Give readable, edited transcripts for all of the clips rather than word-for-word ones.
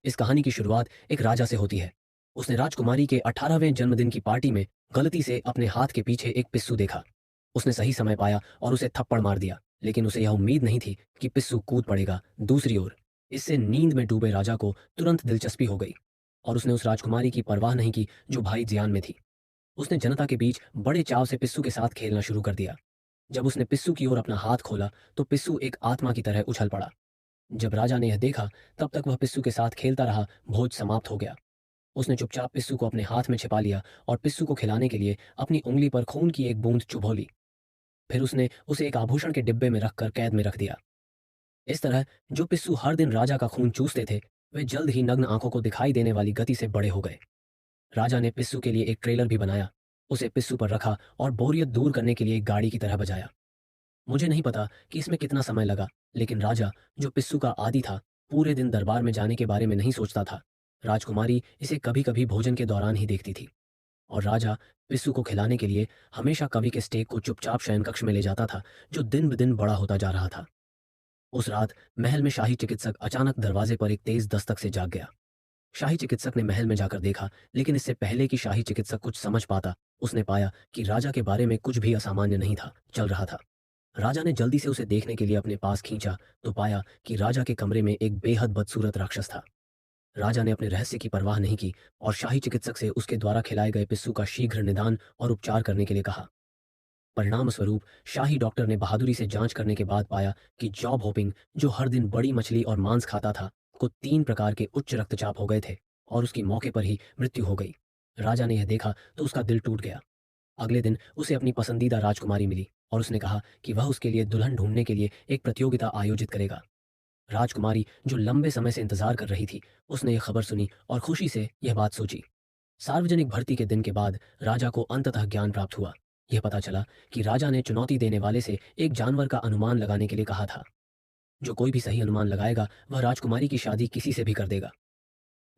इस कहानी की शुरुआत एक राजा से होती है। उसने राजकुमारी के 18वें जन्मदिन की पार्टी में गलती से अपने हाथ के पीछे एक पिस्सू देखा। उसने सही समय पाया और उसे थप्पड़ मार दिया, लेकिन उसे यह उम्मीद नहीं थी कि पिस्सू कूद पड़ेगा। दूसरी ओर इससे नींद में डूबे राजा को तुरंत दिलचस्पी हो गई और उसने उस राजकुमारी की परवाह नहीं की जो भारी जियान में थी। उसने जनता के बीच बड़े चाव से पिस्सू के साथ खेलना शुरू कर दिया। जब उसने पिस्सू की ओर अपना हाथ खोला तो पिस्सू एक आत्मा की तरह उछल पड़ा। जब राजा ने यह देखा, तब तक वह पिस्सू के साथ खेलता रहा। भोज समाप्त हो गया। उसने चुपचाप पिस्सू को अपने हाथ में छिपा लिया और पिस्सू को खिलाने के लिए अपनी उंगली पर खून की एक बूंद चुभो ली। फिर उसने उसे एक आभूषण के डिब्बे में रखकर कैद में रख दिया। इस तरह जो पिस्सू हर दिन राजा का खून चूसते थे, वे जल्द ही नग्न आंखों को दिखाई देने वाली गति से बड़े हो गए। राजा ने पिस्सू के लिए एक ट्रेलर भी बनाया, उसे पिस्सू पर रखा और बोरियत दूर करने के लिए एक गाड़ी की तरह बजाया। मुझे नहीं पता कि इसमें कितना समय लगा, लेकिन राजा, जो पिस्सू का आदी था, पूरे दिन दरबार में जाने के बारे में नहीं सोचता था। राजकुमारी इसे कभी कभी भोजन के दौरान ही देखती थी और राजा पिस्सू को खिलाने के लिए हमेशा कवि के स्टेक को चुपचाप शयन कक्ष में ले जाता था, जो दिन ब दिन बड़ा होता जा रहा था। उस रात महल में शाही चिकित्सक अचानक दरवाजे पर एक तेज दस्तक से जाग गया। शाही चिकित्सक ने महल में जाकर देखा, लेकिन इससे पहले कि शाही चिकित्सक कुछ समझ पाता, उसने पाया कि राजा के बारे में कुछ भी असामान्य नहीं था चल रहा था। राजा ने जल्दी से उसे देखने के लिए अपने पास खींचा तो पाया कि राजा के कमरे में एक बेहद बदसूरत राक्षस था। राजा ने अपने रहस्य की परवाह नहीं की और शाही चिकित्सक से उसके द्वारा खिलाए गए पिस्सू का शीघ्र निदान और उपचार करने के लिए कहा। परिणाम स्वरूप शाही डॉक्टर ने बहादुरी से जांच करने के बाद पाया कि जॉब होपिंग, जो हर दिन बड़ी मछली और मांस खाता था, को 3 प्रकार के उच्च रक्तचाप हो गए थे और उसकी मौके पर ही मृत्यु हो गई। राजा ने यह देखा तो उसका दिल टूट गया। अगले दिन उसे अपनी पसंदीदा राजकुमारी मिली और उसने कहा कि वह उसके लिए दुल्हन ढूंढने के लिए एक प्रतियोगिता आयोजित करेगा। राजकुमारी, जो लंबे समय से इंतजार कर रही थी, उसने यह खबर सुनी और खुशी से यह बात सोची। सार्वजनिक भर्ती के दिन के बाद राजा को अंततः ज्ञान प्राप्त हुआ। यह पता चला कि राजा ने चुनौती देने वाले से एक जानवर का अनुमान लगाने के लिए कहा था। जो कोई भी सही अनुमान लगाएगा, वह राजकुमारी की शादी किसी से भी कर देगा।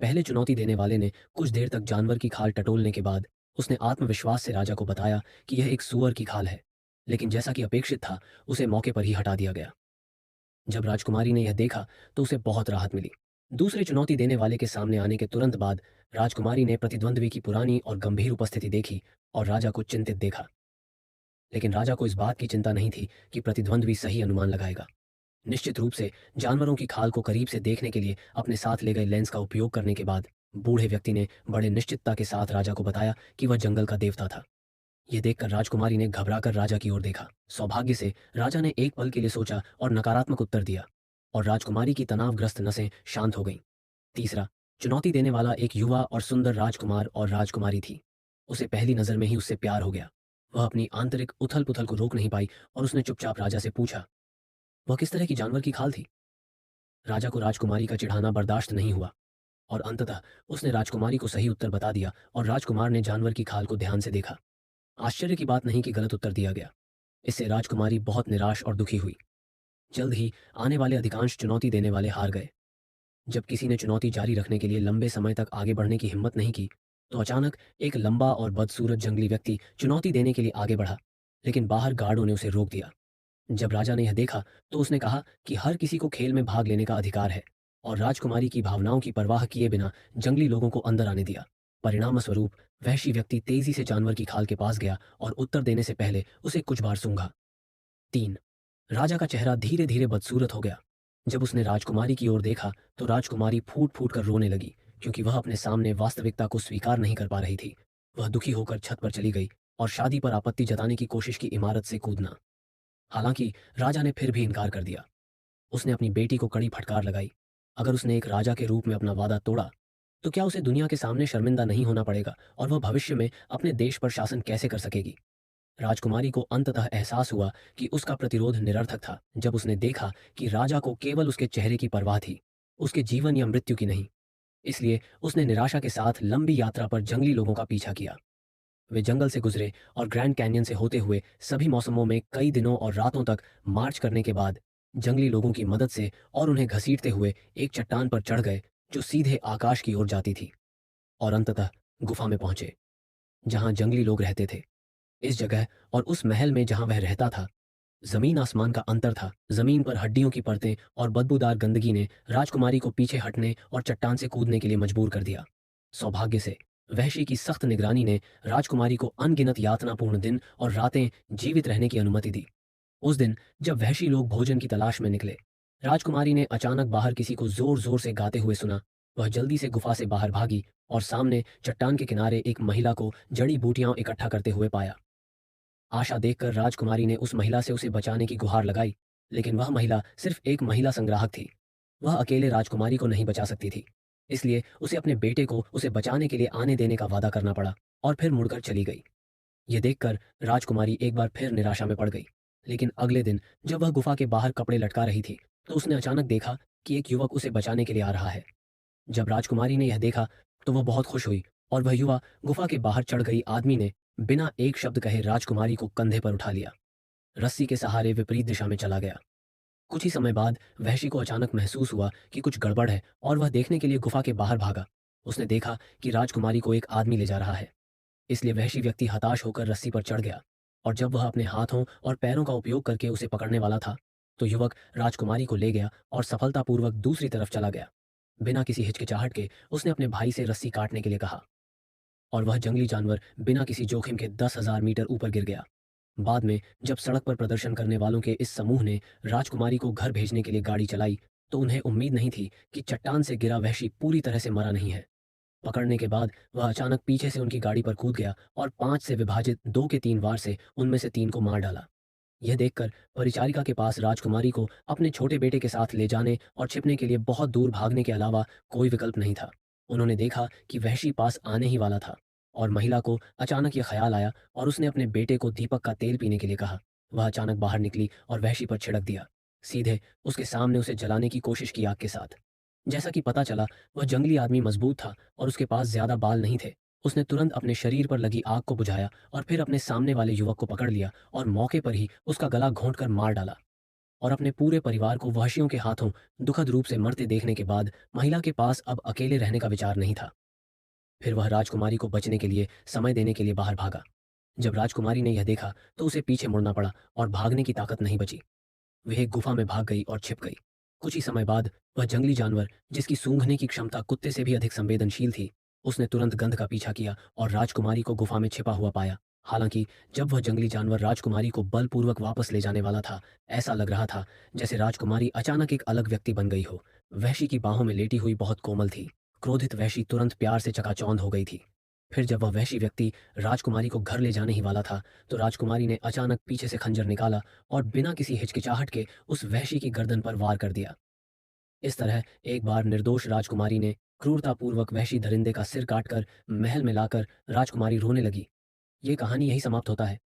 पहले चुनौती देने वाले ने कुछ देर तक जानवर की खाल टटोलने के बाद उसने आत्मविश्वास से राजा को बताया कि यह एक सूअर की खाल है, लेकिन जैसा कि अपेक्षित था, उसे मौके पर ही हटा दिया गया। जब राजकुमारी ने यह देखा तो उसे बहुत राहत मिली। दूसरे चुनौती देने वाले के सामने आने के तुरंत बाद राजकुमारी ने प्रतिद्वंद्वी की पुरानी और गंभीर उपस्थिति देखी और राजा को चिंतित देखा। लेकिन राजा को इस बात की चिंता नहीं थी कि प्रतिद्वंद्वी सही अनुमान लगाएगा। निश्चित रूप से जानवरों की खाल को करीब से देखने के लिए अपने साथ ले गए लेंस का उपयोग करने के बाद बूढ़े व्यक्ति ने बड़े निश्चितता के साथ राजा को बताया कि वह जंगल का देवता था। यह देखकर राजकुमारी ने घबराकर राजा की ओर देखा। सौभाग्य से राजा ने एक पल के लिए सोचा और नकारात्मक उत्तर दिया और राजकुमारी की तनावग्रस्त नसें शांत हो गईं। तीसरा चुनौती देने वाला एक युवा और सुंदर राजकुमार और राजकुमारी थी। उसे पहली नजर में ही उससे प्यार हो गया। वह अपनी आंतरिक उथल पुथल को रोक नहीं पाई और उसने चुपचाप राजा से पूछा, वह किस तरह की जानवर की खाल थी। राजा को राजकुमारी का चिढ़ाना बर्दाश्त नहीं हुआ और अंततः उसने राजकुमारी को सही उत्तर बता दिया और राजकुमार ने जानवर की खाल को ध्यान से देखा। आश्चर्य की बात नहीं कि गलत उत्तर दिया गया। इससे राजकुमारी बहुत निराश और दुखी हुई। जल्द ही आने वाले अधिकांश चुनौती देने वाले हार गए। जब किसी ने चुनौती जारी रखने के लिए लंबे समय तक आगे बढ़ने की हिम्मत नहीं की, तो अचानक एक लंबा और बदसूरत जंगली व्यक्ति चुनौती देने के लिए आगे बढ़ा, लेकिन बाहर गार्डों ने उसे रोक दिया। जब राजा ने यह देखा तो उसने कहा कि हर किसी को खेल में भाग लेने का अधिकार है और राजकुमारी की भावनाओं की परवाह किए बिना जंगली लोगों को अंदर आने दिया। परिणाम स्वरूप वहशी व्यक्ति तेजी से जानवर की खाल के पास गया और उत्तर देने से पहले उसे कुछ बार सूंघा। 3 राजा का चेहरा धीरे धीरे बदसूरत हो गया। जब उसने राजकुमारी की ओर देखा तो राजकुमारी फूट फूट कर रोने लगी, क्योंकि वह अपने सामने वास्तविकता को स्वीकार नहीं कर पा रही थी। वह दुखी होकर छत पर चली गई और शादी पर आपत्ति जताने की कोशिश की इमारत से कूदना। हालांकि राजा ने फिर भी इनकार कर दिया। उसने अपनी बेटी को कड़ी फटकार लगाई। अगर उसने एक राजा के रूप में अपना वादा तोड़ा, तो क्या उसे दुनिया के सामने शर्मिंदा नहीं होना पड़ेगा और वह भविष्य में अपने देश पर शासन कैसे कर सकेगी। राजकुमारी को अंततः एहसास हुआ कि उसका प्रतिरोध निरर्थक था जब उसने देखा कि राजा को केवल उसके चेहरे की परवाह थी, उसके जीवन या मृत्यु की नहीं। इसलिए उसने निराशा के साथ लंबी यात्रा पर जंगली लोगों का पीछा किया। वे जंगल से गुजरे और ग्रैंड कैन्यन से होते हुए सभी मौसमों में कई दिनों और रातों तक मार्च करने के बाद जंगली लोगों की मदद से और उन्हें घसीटते हुए एक चट्टान पर चढ़ गए जो सीधे आकाश की ओर जाती थी और अंततः गुफा में पहुंचे जहां जंगली लोग रहते थे। इस जगह और उस महल में जहां वह रहता था, जमीन आसमान का अंतर था। जमीन पर हड्डियों की परतें और बदबूदार गंदगी ने राजकुमारी को पीछे हटने और चट्टान से कूदने के लिए मजबूर कर दिया। सौभाग्य से वहशी की सख्त निगरानी ने राजकुमारी को अनगिनत यातनापूर्ण दिन और रातें जीवित रहने की अनुमति दी। उस दिन जब वहशी लोग भोजन की तलाश में निकले, राजकुमारी ने अचानक बाहर किसी को जोर जोर से गाते हुए सुना। वह जल्दी से गुफा से बाहर भागी और सामने चट्टान के किनारे एक महिला को जड़ी बूटियां इकट्ठा करते हुए पाया। आशा देखकर राजकुमारी ने उस महिला से उसे बचाने की गुहार लगाई, लेकिन वह महिला सिर्फ एक महिला संग्राहक थी। वह अकेले राजकुमारी को नहीं बचा सकती थी, इसलिए उसे अपने बेटे को उसे बचाने के लिए आने देने का वादा करना पड़ा और फिर मुड़कर चली गई। यह देखकर राजकुमारी एक बार फिर निराशा में पड़ गई। लेकिन अगले दिन जब वह गुफा के बाहर कपड़े लटका रही थी, तो उसने अचानक देखा कि एक युवक उसे बचाने के लिए आ रहा है। जब राजकुमारी ने यह देखा, तो वह बहुत खुश हुई और वह युवा गुफा के बाहर चढ़ गई आदमी ने बिना एक शब्द कहे राजकुमारी को कंधे पर उठा लिया, रस्सी के सहारे विपरीत दिशा में चला गया। कुछ ही समय बाद वहशी को अचानक महसूस हुआ कि कुछ गड़बड़ है और वह देखने के लिए गुफा के बाहर भागा। उसने देखा कि राजकुमारी को एक आदमी ले जा रहा है, इसलिए वहशी व्यक्ति हताश होकर रस्सी पर चढ़ गया और जब वह अपने हाथों और पैरों का उपयोग करके उसे पकड़ने वाला था, तो युवक राजकुमारी को ले गया और सफलतापूर्वक दूसरी तरफ चला गया। बिना किसी हिचकिचाहट के उसने अपने भाई से रस्सी काटने के लिए कहा और वह जंगली जानवर बिना किसी जोखिम के 10,000 मीटर ऊपर गिर गया। बाद में जब सड़क पर प्रदर्शन करने वालों के इस समूह ने राजकुमारी को घर भेजने के लिए गाड़ी चलाई, तो उन्हें उम्मीद नहीं थी कि चट्टान से गिरा वहशी पूरी तरह से मरा नहीं है। पकड़ने के बाद वह अचानक पीछे से उनकी गाड़ी पर कूद गया और 5 से विभाजित 2 के 3 वार से उनमें से 3 को मार डाला। यह देखकर परिचारिका के पास राजकुमारी को अपने छोटे बेटे के साथ ले जाने और छिपने के लिए बहुत दूर भागने के अलावा कोई विकल्प नहीं था। उन्होंने देखा कि वहशी पास आने ही वाला था और महिला को अचानक यह ख्याल आया और उसने अपने बेटे को दीपक का तेल पीने के लिए कहा। वह अचानक बाहर निकली और वहशी पर छिड़क दिया, सीधे उसके सामने उसे जलाने की कोशिश की आग के साथ। जैसा कि पता चला, वह जंगली आदमी मजबूत था और उसके पास ज्यादा बाल नहीं थे। उसने तुरंत अपने शरीर पर लगी आग को बुझाया और फिर अपने सामने वाले युवक को पकड़ लिया और मौके पर ही उसका गला घोंटकर मार डाला। और अपने पूरे परिवार को वहशियों के हाथों दुखद रूप से मरते देखने के बाद महिला के पास अब अकेले रहने का विचार नहीं था। फिर वह राजकुमारी को बचने के लिए समय देने के लिए बाहर भागा। जब राजकुमारी ने यह देखा, तो उसे पीछे मुड़ना पड़ा और भागने की ताकत नहीं बची। वह एक गुफा में भाग गई और छिप गई। कुछ ही समय बाद वह जंगली जानवर, जिसकी सूंघने की क्षमता कुत्ते से भी अधिक संवेदनशील थी, उसने तुरंत गंध का पीछा किया और राजकुमारी को गुफा में छिपा हुआ पाया। हालांकि जब वह जंगली जानवर राजकुमारी को बलपूर्वक वापस ले जाने वाला था, ऐसा लग रहा था जैसे राजकुमारी अचानक एक अलग व्यक्ति बन गई हो। वहशी की बाहों में लेटी हुई बहुत कोमल थी। क्रोधित वहशी तुरंत प्यार से चकाचौंध हो गई थी। फिर जब वह वहशी व्यक्ति राजकुमारी को घर ले जाने ही वाला था, तो राजकुमारी ने अचानक पीछे से खंजर निकाला और बिना किसी हिचकिचाहट के उस वहशी की गर्दन पर वार कर दिया। इस तरह एक बार निर्दोष राजकुमारी ने क्रूरतापूर्वक वहशी दरिंदे का सिर काटकर महल में लाकर राजकुमारी रोने लगी। ये कहानी यही समाप्त होता है।